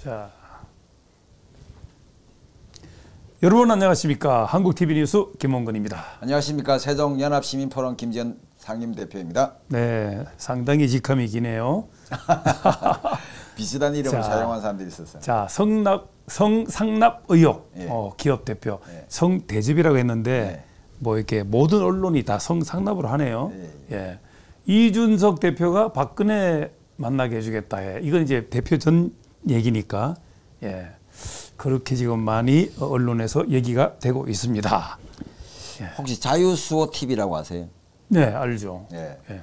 자, 여러분 안녕하십니까? 한국TV 뉴스 김원근입니다. 안녕하십니까? 세종연합시민포럼 김지현 상임대표입니다. 네, 상당히 직함이 기네요. 비슷한 이름을 사용한 사람들이 있었어요. 자, 성상납 의혹, 예. 기업 대표, 예. 성대접이라고 했는데 예. 뭐 이렇게 모든 언론이 다 성상납으로 하네요. 예. 예. 이준석 대표가 박근혜 만나게 해주겠다 해. 이건 이제 대표 전 얘기니까, 예. 그렇게 지금 많이 언론에서 얘기가 되고 있습니다. 예. 혹시 자유수호 TV라고 아세요? 네, 알죠. 예. 예.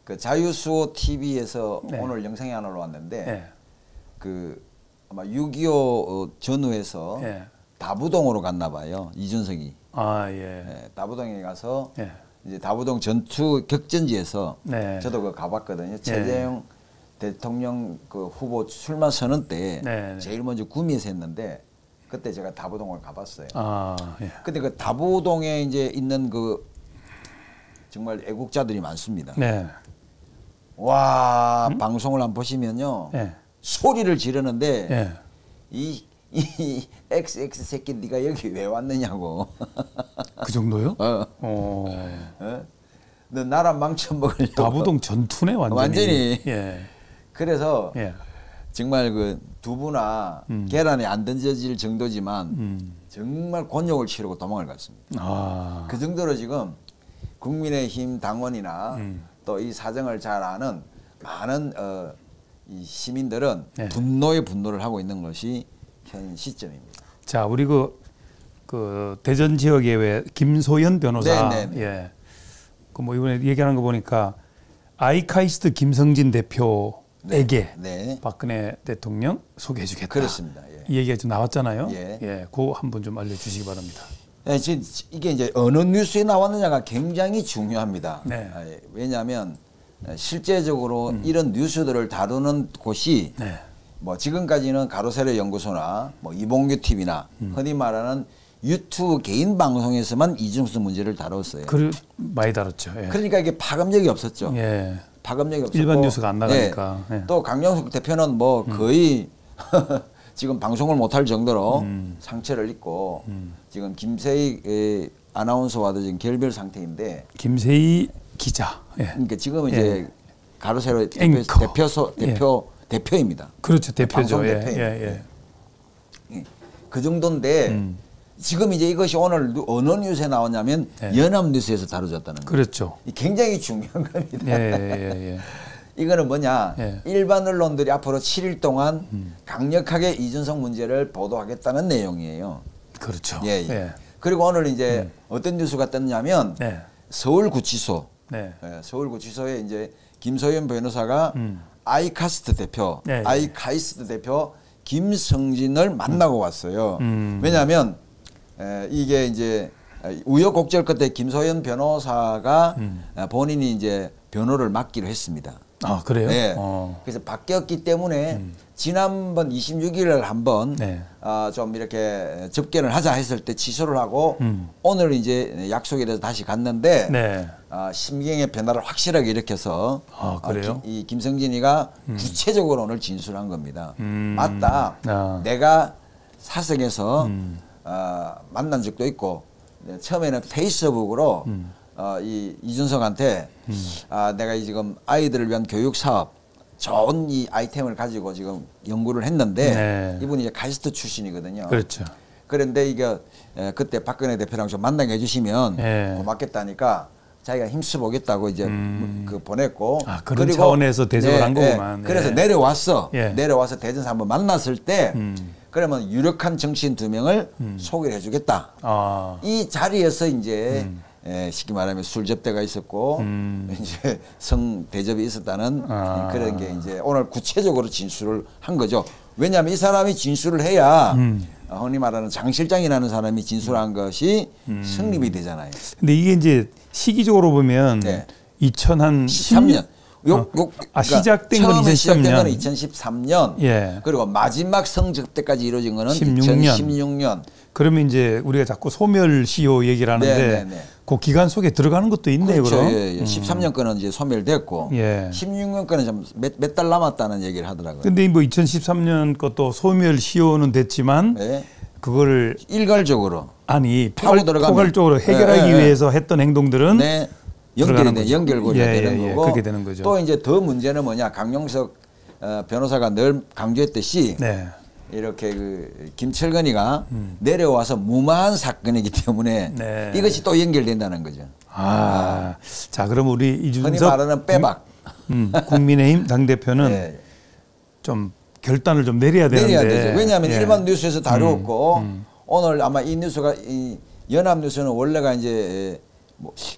그 자유수호 TV에서 네. 오늘 영상이 하나 올라왔는데, 예. 그 아마 6.25 전후에서 예. 다부동으로 갔나 봐요. 이준석이. 아, 예. 예. 다부동에 가서 예. 이제 다부동 전투 격전지에서 네. 저도 그 가봤거든요. 최재형 대통령 그 후보 출마 선언 때 네. 제일 먼저 구미에서 했는데 그때 제가 다부동을 가봤어요. 아, 예. 근데 그 다부동에 이제 있는 그 정말 애국자들이 많습니다. 네. 와, 방송을 한번 보시면요. 예. 소리를 지르는데 예. 이 XX 새끼 네가 여기 왜 왔느냐고. 그 정도요? 어. 어. 너 나라 망쳐먹으려고. 다부동 전투네 완전히. 완전히. 예. 그래서 예. 정말 그 두부나 계란에 안 던져질 정도지만 정말 곤욕을 치르고 도망을 갔습니다. 아. 그 정도로 지금 국민의힘 당원이나 또 이 사정을 잘 아는 많은 이 시민들은 네. 분노에 분노를 하고 있는 것이 현 시점입니다. 자, 우리 그 대전 지역에 왜 김소연 변호사, 네, 네, 네. 예, 그 뭐 이번에 얘기하는 거 보니까 아이카이스트 김성진 대표에게 네. 박근혜 대통령 소개해주겠다. 그렇습니다. 예. 이 얘기가 좀 나왔잖아요. 예. 예, 그거 한번 좀 알려주시기 바랍니다. 네, 지금 이게 이제 어느 뉴스에 나왔느냐가 굉장히 중요합니다. 네. 왜냐하면 실제적으로 이런 뉴스들을 다루는 곳이 네. 뭐 지금까지는 가로세로 연구소나 뭐 이봉규 TV나 흔히 말하는 유튜브 개인 방송에서만 이준석 문제를 다뤘어요. 많이 다뤘죠. 예. 그러니까 이게 파급력이 없었죠. 예. 파급력이 없었고 일반 뉴스가 안 나가니까. 네. 예. 또 강영석 대표는 뭐 거의 지금 방송을 못할 정도로 상처를 입고 지금 김세희 아나운서와도 지금 결별 상태인데 김세희 기자. 예. 그러니까 지금 이제 가로세로 앵커. 대표입니다. 그렇죠. 대표죠. 방송 예. 대표입니다. 예. 예. 그 정도인데 지금 이제 이것이 오늘 어느 뉴스에 나왔냐면 연합뉴스에서 다뤄졌다는 거예요. 그렇죠. 굉장히 중요한 겁니다. 예. 이거는 뭐냐? 예. 일반 언론들이 앞으로 7일 동안 강력하게 이준석 문제를 보도하겠다는 내용이에요. 그렇죠. 예. 예. 그리고 오늘 이제 어떤 뉴스가 떴냐면 네. 서울구치소, 네. 서울구치소에 이제 김소연 변호사가 아이카이스트 대표 김성진을 만나고 왔어요. 왜냐하면 이게 이제 우여곡절 끝에 김소연 변호사가 본인이 이제 변호를 맡기로 했습니다. 아, 그래요? 네. 그래서 바뀌었기 때문에 지난번 26일을 한번 네. 좀 이렇게 접견을 하자 했을 때 취소를 하고 오늘 이제 약속이 돼서 다시 갔는데 네. 심경의 변화를 확실하게 일으켜서 그래요? 이 김성진이가 구체적으로 오늘 진술한 겁니다. 맞다. 내가 사석에서 만난 적도 있고 처음에는 페이스북으로 이 이준석한테 내가 지금 아이들을 위한 교육 사업 좋은 이 아이템을 가지고 지금 연구를 했는데 이분이 이제 카이스트 출신이거든요. 그렇죠. 그런데 이게 그때 박근혜 대표랑 좀 만나게 해주시면 고맙겠다니까 자기가 힘써보겠다고 이제 그 보냈고 그런 그리고 차원에서 대접을 한 거구만. 그래서 내려왔어. 내려와서 대전에서 한번 만났을 때 그러면 유력한 정치인 2명을 소개를 해주겠다. 이 자리에서 이제 쉽게 말하면 술 접대가 있었고 이제 성 대접이 있었다는 그런 게 이제 오늘 구체적으로 진술을 한 거죠. 왜냐하면 이 사람이 진술을 해야 흔히 말하는 장 실장이라는 사람이 진술한 것이 성립이 되잖아요. 근데 이게 이제 시기적으로 보면 2013년 그러니까 시작된 건 2013년. 예. 그리고 마지막 성적 때까지 이루어진 거는 2016년. 그러면 이제 우리가 자꾸 소멸시효 얘기를 하는데 그 기간 속에 들어가는 것도 있네요. 그렇죠. 그럼? 예. 13년 거는 이제 소멸됐고 16년 거는 좀 몇 달 남았다는 얘기를 하더라고요. 근데 뭐 2013년 것도 소멸시효는 됐지만 그거를 일괄적으로 포괄적으로 해결하기 위해서 했던 행동들은 연결고리가 되는 거고 그렇게 되는 거죠. 또 이제 더 문제는 뭐냐, 강용석 변호사가 늘 강조했듯이 이렇게 그 김철근이가 내려와서 무마한 사건이기 때문에 이것이 또 연결된다는 거죠. 자, 그럼 우리 이준석 흔히 말하는 빼박 국민의힘 당대표는 좀 결단을 좀 내려야 되는데. 되죠. 왜냐하면 일반 뉴스에서 다루었고 오늘 아마 이 뉴스가 이 연합뉴스는 원래가 이제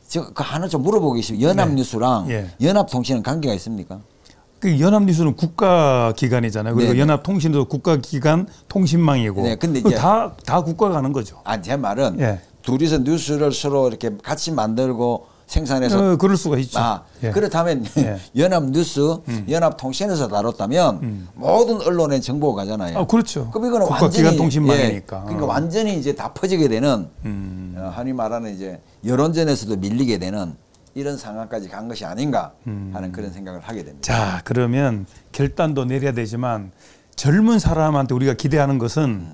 제가 그 하나 좀 물어보고 싶어요. 연합뉴스랑 연합통신은 관계가 있습니까? 그 연합뉴스는 국가기관이잖아요. 그리고 연합통신도 국가기관 통신망이고. 근데 이제 다 국가가 하는 거죠. 제 말은 둘이서 뉴스를 서로 이렇게 같이 만들고 생산해서 그럴 수가 있죠. 그렇다면 연합뉴스, 연합통신에서 다뤘다면 모든 언론에 정보가 가잖아요. 그렇죠. 그럼 이거는 국가기관 통신망이니까. 그러니까 완전히 이제 다 퍼지게 되는 흔히 말하는 이제 여론전에서도 밀리게 되는 이런 상황까지 간 것이 아닌가 하는 그런 생각을 하게 됩니다. 자, 그러면 결단도 내려야 되지만 젊은 사람한테 우리가 기대하는 것은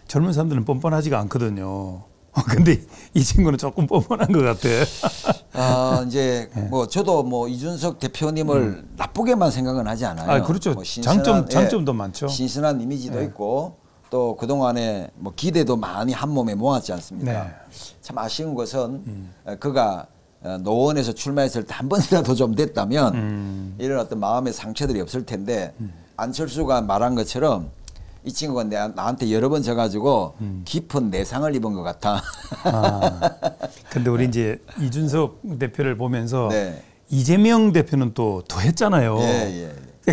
젊은 사람들은 뻔뻔하지가 않거든요. 근데 이 친구는 조금 뻔뻔한 것 같아. 이제 뭐 저도 뭐 이준석 대표님을 나쁘게만 생각은 하지 않아요. 그렇죠. 뭐 장점도 많죠. 신선한 이미지도 있고 또 그동안에 뭐 기대도 많이 한 몸에 모았지 않습니까? 참 아쉬운 것은 그가 노원에서 출마했을 때 한 번이라도 좀 됐다면 이런 어떤 마음의 상처들이 없을 텐데 안철수가 말한 것처럼 이 친구가 나한테 여러 번 져가지고 깊은 내상을 입은 것 같아. 근데 우리 이제 이준석 대표를 보면서 이재명 대표는 또 더 했잖아요.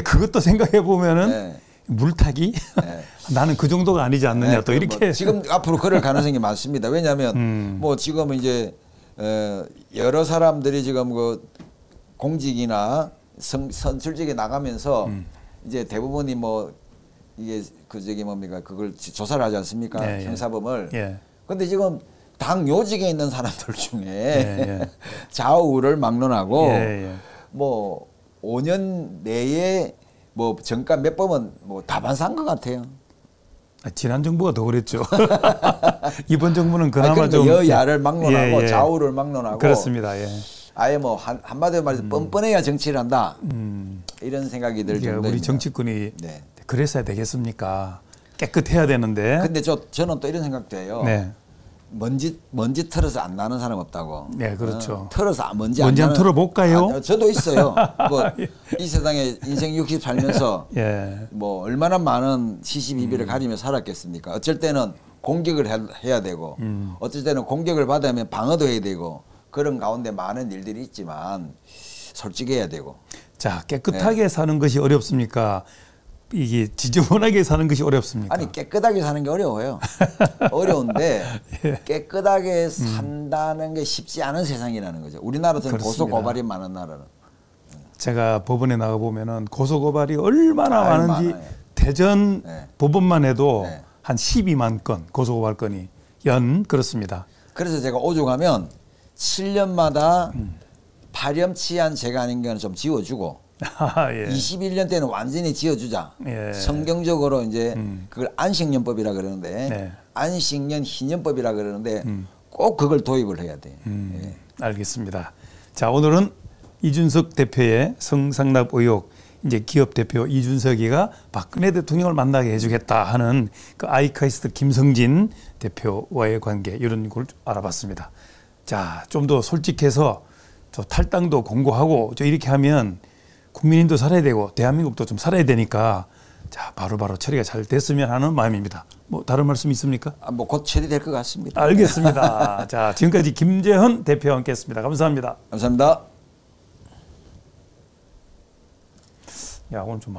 그것도 생각해 보면은 물타기? 나는 그 정도가 아니지 않느냐 또 이렇게. 뭐 지금 앞으로 그럴 가능성이 많습니다. 왜냐하면 뭐 지금 이제 여러 사람들이 지금 그 공직이나 선출직에 나가면서 이제 대부분이 뭐 이게 그 저기 뭡니까 그걸 조사를 하지 않습니까? 형사범을. 근데 지금 당 요직에 있는 사람들 중에 좌우를 막론하고 뭐 5년 내에 뭐 정가 몇 번은 뭐 다반사한 것 같아요. 지난 정부가 더 그랬죠. 이번 정부는 그나마 그러니까 좀 여야를 막론하고 좌우를 막론하고 그렇습니다. 아예 뭐 한마디로 말해서 뻔뻔해야 정치를 한다. 이런 생각이 들 정도입니다. 우리 정치권이 그랬어야 되겠습니까? 깨끗해야 되는데. 근데 저는 또 이런 생각도 해요. 먼지 털어서 안 나는 사람 없다고. 네, 그렇죠. 털어서 먼지 한번 털어볼까요? 저도 있어요. 뭐 이 세상에 인생 60 살면서 뭐 얼마나 많은 시시비비를 가리며 살았겠습니까? 어쩔 때는 공격을 해야 되고 어쩔 때는 공격을 받으면 방어도 해야 되고 그런 가운데 많은 일들이 있지만 솔직해야 되고. 자, 깨끗하게 사는 것이 어렵습니까? 이게 지저분하게 사는 것이 어렵습니까? 아니 깨끗하게 사는 게 어려워요. 어려운데 깨끗하게 산다는 게 쉽지 않은 세상이라는 거죠. 우리나라는 고소고발이 많은 나라는. 제가 법원에 나가 보면은 고소고발이 얼마나 많은지 대전 법원만 해도 한 12만 건 고소고발 건이 그렇습니다. 그래서 제가 오죽하면 7년마다 파렴치한 죄가 아닌 거는 좀 지워주고 21년 때는 완전히 지어주자. 성경적으로 이제 그걸 안식년법이라 그러는데 안식년 희년법이라 그러는데 꼭 그걸 도입을 해야 돼요. 알겠습니다. 자, 오늘은 이준석 대표의 성상납 의혹, 이제 기업 대표 이준석이가 박근혜 대통령을 만나게 해주겠다 하는 그 아이카이스트 김성진 대표와의 관계 이런 걸 알아봤습니다. 자, 좀 더 솔직해서 저 탈당도 공고하고 저 이렇게 하면 국민도 살아야 되고 대한민국도 좀 살아야 되니까 자 바로바로 처리가 잘 됐으면 하는 마음입니다. 뭐 다른 말씀 있습니까? 뭐 곧 처리될 것 같습니다. 알겠습니다. 자, 지금까지 김재헌 대표와 함께했습니다. 감사합니다. 감사합니다. 야, 오늘 좀